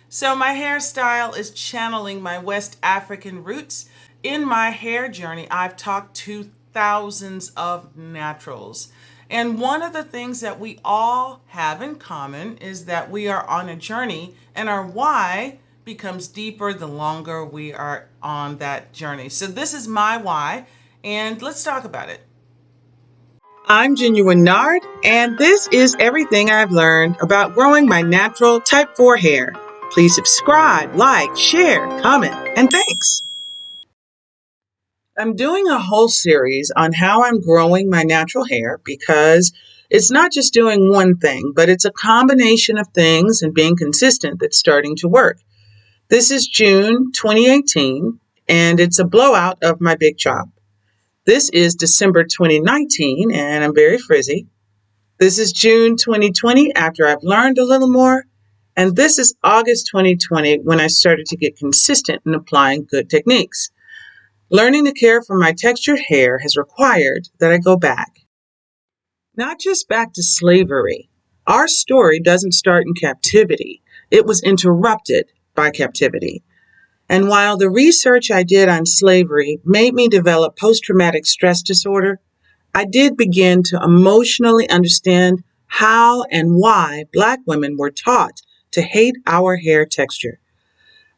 So, my hairstyle is channeling my West African roots. In my hair journey, I've talked to thousands of naturals. And one of the things that we all have in common is that we are on a journey, and our why becomes deeper the longer we are on that journey. So, this is my why, and let's talk about it. I'm Genuine Nard, and this is everything I've learned about growing my natural type 4 hair. Please subscribe, like, share, comment, and thanks. I'm doing a whole series on how I'm growing my natural hair because it's not just doing one thing, but it's a combination of things and being consistent that's starting to work. This is June 2018, and it's a blowout of my big chop. This is December 2019, and I'm very frizzy. This is June 2020 after I've learned a little more. And this is August 2020 when I started to get consistent in applying good techniques. Learning to care for my textured hair has required that I go back. Not just back to slavery. Our story doesn't start in captivity. It was interrupted by captivity. And while the research I did on slavery made me develop post-traumatic stress disorder, I did begin to emotionally understand how and why Black women were taught to hate our hair texture.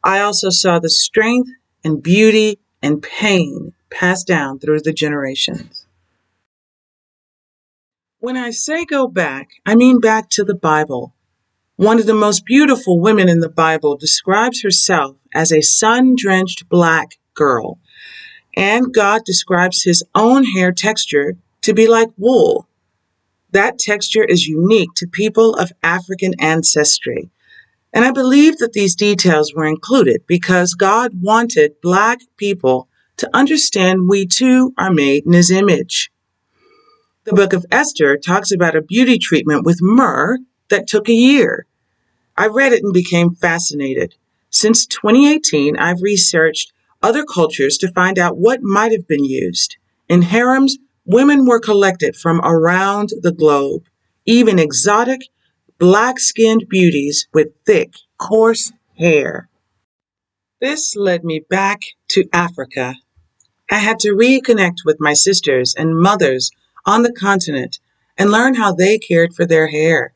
I also saw the strength and beauty and pain passed down through the generations. When I say go back, I mean back to the Bible. One of the most beautiful women in the Bible describes herself as a sun-drenched Black girl, and God describes his own hair texture to be like wool. That texture is unique to people of African ancestry. And I believe that these details were included because God wanted Black people to understand we too are made in his image. The book of Esther talks about a beauty treatment with myrrh that took a year. I read it and became fascinated. Since 2018, I've researched other cultures to find out what might have been used. In harems, women were collected from around the globe, even exotic, black-skinned beauties with thick, coarse hair. This led me back to Africa. I had to reconnect with my sisters and mothers on the continent and learn how they cared for their hair.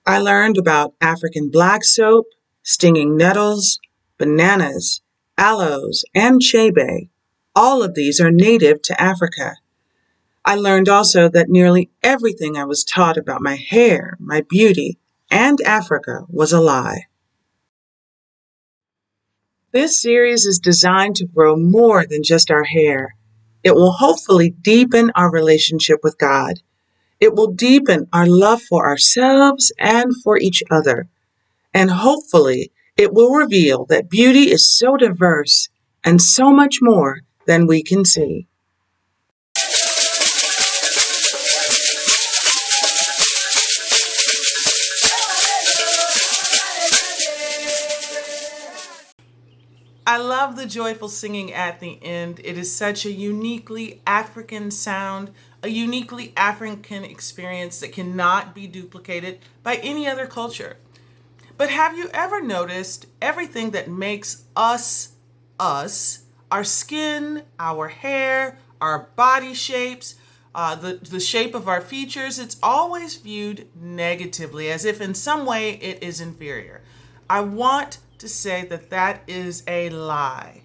I learned about African black soap, stinging nettles, bananas, aloes, and chebe. All of these are native to Africa. I learned also that nearly everything I was taught about my hair, my beauty, and Africa was a lie. This series is designed to grow more than just our hair. It will hopefully deepen our relationship with God. It will deepen our love for ourselves and for each other. And hopefully, it will reveal that beauty is so diverse and so much more than we can see. I love the joyful singing at the end. It is such a uniquely African sound, a uniquely African experience that cannot be duplicated by any other culture. But have you ever noticed everything that makes us us, our skin, our hair, our body shapes, the shape of our features, it's always viewed negatively as if in some way it is inferior. I want to say that that is a lie.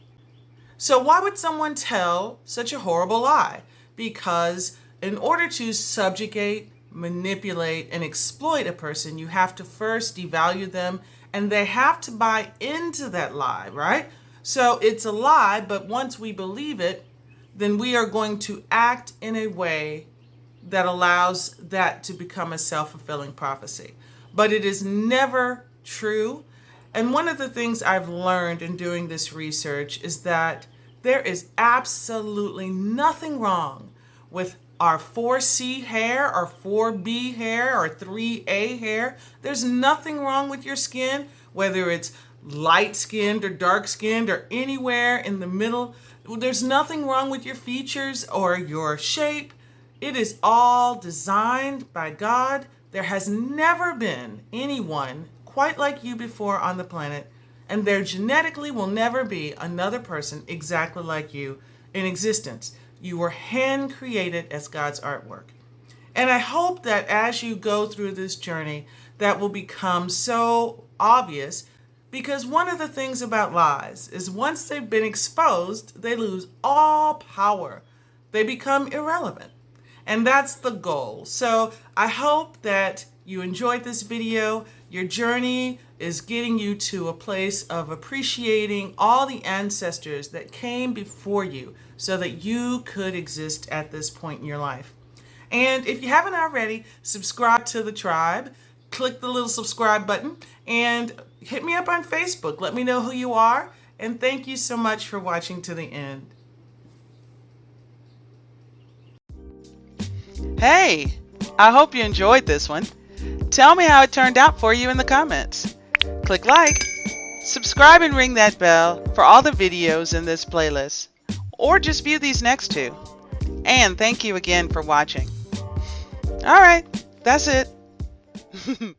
So, why would someone tell such a horrible lie? Because in order to subjugate, manipulate, and exploit a person, you have to first devalue them and they have to buy into that lie, right? So, it's a lie, but once we believe it, then we are going to act in a way that allows that to become a self-fulfilling prophecy. But it is never true. And one of the things I've learned in doing this research is that there is absolutely nothing wrong with our 4C hair or 4B hair or 3A hair. There's nothing wrong with your skin, whether it's light skinned or dark skinned or anywhere in the middle. There's nothing wrong with your features or your shape. It is all designed by God. There has never been anyone, quite like you before on the planet, and there genetically will never be another person exactly like you in existence. You were hand created as God's artwork. And I hope that as you go through this journey, that will become so obvious, because one of the things about lies is once they've been exposed, they lose all power. They become irrelevant. And that's the goal. So I hope that you enjoyed this video. Your journey is getting you to a place of appreciating all the ancestors that came before you so that you could exist at this point in your life. And if you haven't already, subscribe to the tribe. Click the little subscribe button and hit me up on Facebook. Let me know who you are. And thank you so much for watching to the end. Hey, I hope you enjoyed this one. Tell me how it turned out for you in the comments. Click like, subscribe and ring that bell for all the videos in this playlist, or just view these next two. And thank you again for watching. Alright, that's it.